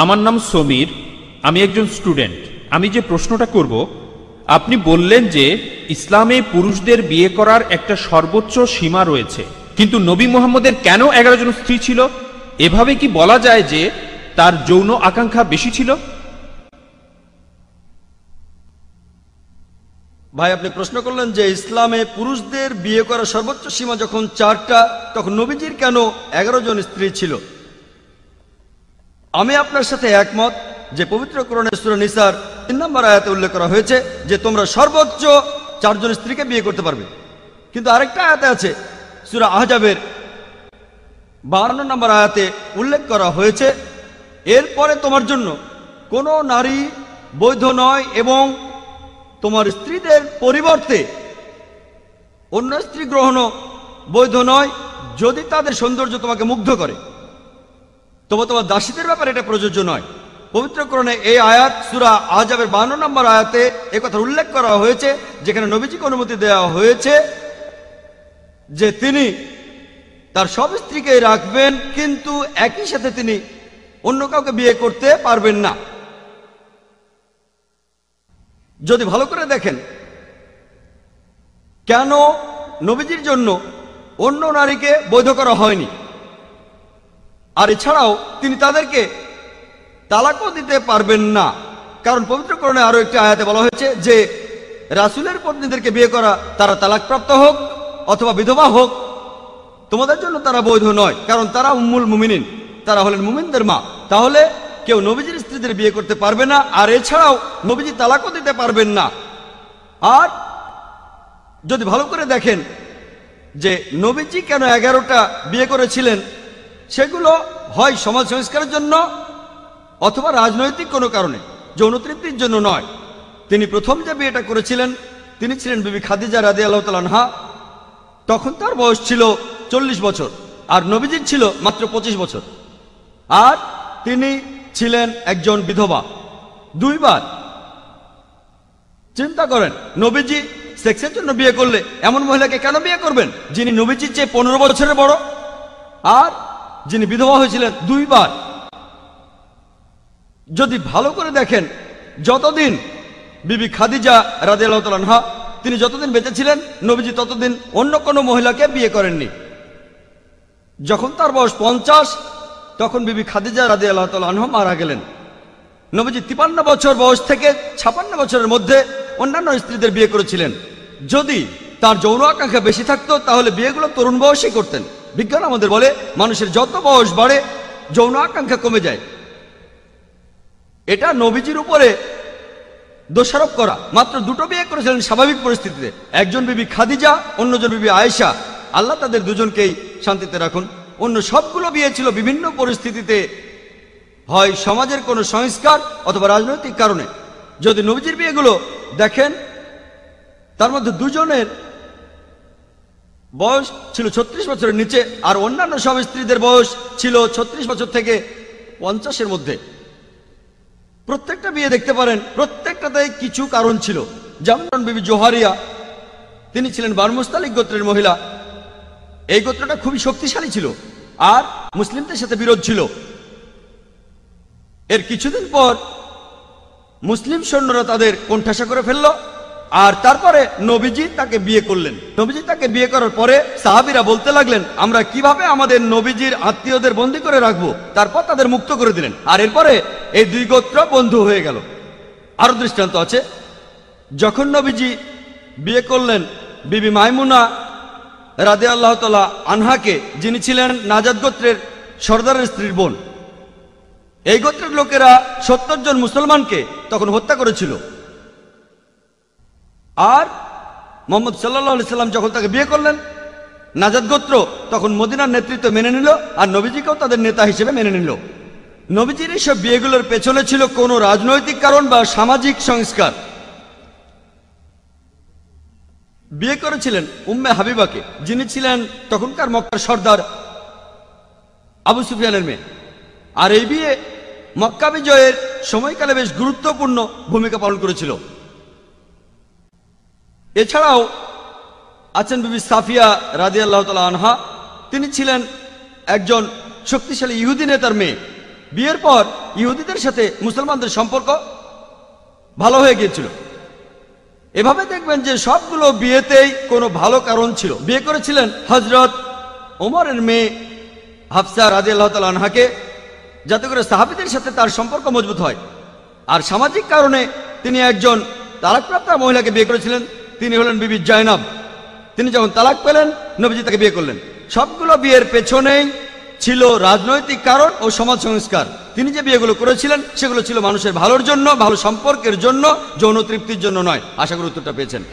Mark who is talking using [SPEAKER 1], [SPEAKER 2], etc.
[SPEAKER 1] আমার নাম সমীর, আমি একজন স্টুডেন্ট। আমি যে প্রশ্নটা করব, আপনি বললেন যে ইসলামে পুরুষদের বিয়ে করার একটা সর্বোচ্চ সীমা রয়েছে, কিন্তু নবী মুহাম্মদের কেন 11 জন স্ত্রী ছিল? এভাবে কি বলা যায় যে তার যৌন আকাঙ্ক্ষা বেশি ছিল?
[SPEAKER 2] ভাই, আপনি প্রশ্ন করলেন যে ইসলামে পুরুষদের বিয়ে করার সর্বোচ্চ সীমা যখন 4টা, তখন নবীজির কেন 11 জন স্ত্রী ছিল? আমি আপনার সাথে একমত যে পবিত্র কোরআনে সূরা নিসার 3 নম্বর আয়াতে উল্লেখ করা হয়েছে যে তোমরা সর্বোচ্চ 4 জন স্ত্রীকে বিয়ে করতে পারবে। কিন্তু আরেকটা আয়াতে আছে, সূরা আহজাবের 52 নম্বর আয়াতে উল্লেখ করা হয়েছে, এরপরে তোমার জন্য কোনো নারী বৈধ নয় এবং তোমার স্ত্রীদের পরিবর্তে অন্য স্ত্রী গ্রহণও বৈধ নয় যদি তাদের সৌন্দর্য তোমাকে মুগ্ধ করে। তবে তোমার দাসীদের ব্যাপারে এটা প্রযোজ্য নয়। পবিত্র কোরআনে এই আয়াত সূরা আহজাবের 52 নম্বর আয়াতে এই কথা উল্লেখ করা হয়েছে, যেখানে নবীজিকে অনুমতি দেওয়া হয়েছে যে তিনি তার সব স্ত্রীকে রাখবেন, কিন্তু একই সাথে তিনি অন্য কাউকে বিয়ে করতে পারবেন না। যদি ভালো করে দেখেন কেন নবীজির জন্য অন্য নারীকে বৈধ করা হয়নি, আর এছাড়াও তিনি তাদেরকে তালাকও দিতে পারবেন না, কারণ পবিত্র কোরআনে আরো একটি আয়াতে বলা হয়েছে যে রাসূলের পত্নীদেরকে বিয়ে করা, তারা তালাকপ্রাপ্ত হোক অথবা বিধবা হোক, তোমাদের জন্য তারা বৈধ নয়, কারণ তারা উম্মুল মুমিনিন, তারা হলেন মুমিনদের মা। তাহলে কেউ নবীজির স্ত্রীদের বিয়ে করতে পারবে না, আর এছাড়াও নবীজি তালাকও দিতে পারবেন না। আর যদি ভালো করে দেখেন যে নবীজি কেন 11টা বিয়ে করেছিলেন, সেগুলো হয় সমাজ সংস্কারের জন্য অথবা রাজনৈতিক কোনো কারণে, যৌন তৃপ্তির জন্য নয়। তিনি প্রথম যে বিয়েটা করেছিলেন তিনি ছিলেন বিবি খাদিজা রাদিয়াল্লাহু তাআলা আনহা। তখন তার বয়স ছিল 40 বছর আর নবীজির ছিল মাত্র 25 বছর, আর তিনি ছিলেন একজন বিধবা। 2 বার চিন্তা করেন, নবীজি সেক্সের জন্য বিয়ে করলে এমন মহিলাকে কেন বিয়ে করবেন যিনি নবীজির চেয়ে 15 বছরের বড়, আর যিনি বিধবা হয়েছিলেন 2 বার। যদি ভালো করে দেখেন, যতদিন বিবি খাদিজা রাদিয়াল্লাহু তাআলা আনহা তিনি যতদিন বেঁচে ছিলেন, নবীজি ততদিন অন্য কোনো মহিলাকে বিয়ে করেননি। যখন তার বয়স 50, তখন বিবি খাদিজা রাদিয়াল্লাহু তাআলা আনহা মারা গেলেন। নবীজি 53 বছর বয়স থেকে 56 বছরের মধ্যে অন্যান্য স্ত্রীদের বিয়ে করেছিলেন। যদি তার যৌন আকাঙ্ক্ষা বেশি থাকতো তাহলে বিয়েগুলো তরুণ বয়সেই করতেন। বিজ্ঞান আমাদের বলে মানুষের যত বয়স বাড়ে যৌন আকাঙ্ক্ষা কমে যায়। এটা নবীজির উপরে দোষারোপ করা। মাত্র 2টো বিয়ে করেছিলেন স্বাভাবিক পরিস্থিতিতে, একজন বিবি খাদিজা, অন্যজন বিবি আয়েশা, আল্লাহ তাদের দুজনকেই শান্তিতে রাখুন। অন্য সবগুলো বিয়ে ছিল বিভিন্ন পরিস্থিতিতে, হয় সমাজের কোনো সংস্কার অথবা রাজনৈতিক কারণে। যদি নবীজির বিয়েগুলো দেখেন, তার মধ্যে 2 জনের বয়স ছিল 36 বছরের নিচে, আর অন্যান্য সব স্ত্রীদের বয়স ছিল 36 বছর থেকে 50-এর মধ্যে। প্রত্যেকটা বিয়ে দেখতে পারেন, প্রত্যেকটাতে কিছু কারণ ছিল। যেমন বিবি জোহারিয়া, তিনি ছিলেন বানু মুস্তালিক গোত্রের মহিলা। এই গোত্রটা খুবই শক্তিশালী ছিল আর মুসলিমদের সাথে বিরোধ ছিল। এর কিছুদিন পর মুসলিম সৈন্যরা তাদের কোণঠাসা করে ফেলল, আর তারপরে নবীজি তাকে বিয়ে করলেন। নবীজি তাকে বিয়ে করার পরে সাহাবীরা বলতে লাগলেন, আমরা কিভাবে আমাদের নবীজির আত্মীয়দের বন্দী করে রাখবো। তারপর তাদের মুক্ত করে দিলেন, আর এরপরে এই 2 গোত্র বন্ধু হয়ে গেল। আরো দৃষ্টান্ত আছে, যখন নবীজি বিয়ে করলেন বিবি মাইমুনা রাদিয়াল্লাহু তাআলা আনহাকে, যিনি ছিলেন নাজাদ গোত্রের সর্দারের স্ত্রীর বোন, এই গোত্রের লোকেরা 70 জন মুসলমানকে তখন হত্যা করেছিল। আর মুহাম্মদ সাল্লাল্লাহু আলাইহি সাল্লাম যখন তাকে বিয়ে করলেন, নাজাদ গোত্র তখন মদিনার নেতৃত্ব মেনে নিল, আর নবীজিকেও তাদের নেতা হিসেবে মেনে নিল। নবীজির এইসব বিয়েগুলোর পেছনে ছিল কোনো রাজনৈতিক কারণ বা সামাজিক সংস্কার। বিয়ে করেছিলেন উম্মে হাবিবাকে, যিনি ছিলেন তখনকার মক্কার সর্দার আবু সুফিয়ানের মেয়ে। আর এই বিয়ে মক্কা বিজয়ের সময়কালে বেশ গুরুত্বপূর্ণ ভূমিকা পালন করেছিল। এছাড়াও আছেন বিবি সাফিয়া রাদিয়াল্লাহু তাআলা আনহা, তিনি ছিলেন একজন শক্তিশালী ইহুদি নেতার মেয়ে। বিয়ের পর ইহুদিদের সাথে মুসলমানদের সম্পর্ক ভালো হয়ে গিয়েছিল। এভাবে দেখবেন যে সবগুলো বিয়েতেই কোনো ভালো কারণ ছিল। বিয়ে করেছিলেন হযরত ওমরের মেয়ে হাফসা রাদিয়াল্লাহু তাআলা আনহাকে, যাতে করে সাহাবীদের সাথে তার সম্পর্ক মজবুত হয়। আর সামাজিক কারণে তিনি একজন তালাকপ্রাপ্ত মহিলাকে বিয়ে করেছিলেন, তিনি হলেন বিবি জায়নাব। তিনি যখন তালাক পেলেন, নবীজি তাকে বিয়ে করলেন। সবগুলো বিয়ের পেছনেই ছিল রাজনৈতিক কারণ ও সমাজ সংস্কার। তিনি যে বিয়েগুলো করেছিলেন সেগুলো ছিল মানুষের ভালোর জন্য, ভালো সম্পর্কের জন্য, যৌন তৃপ্তির জন্য নয়। আশা করি উত্তরটা পেয়েছেন।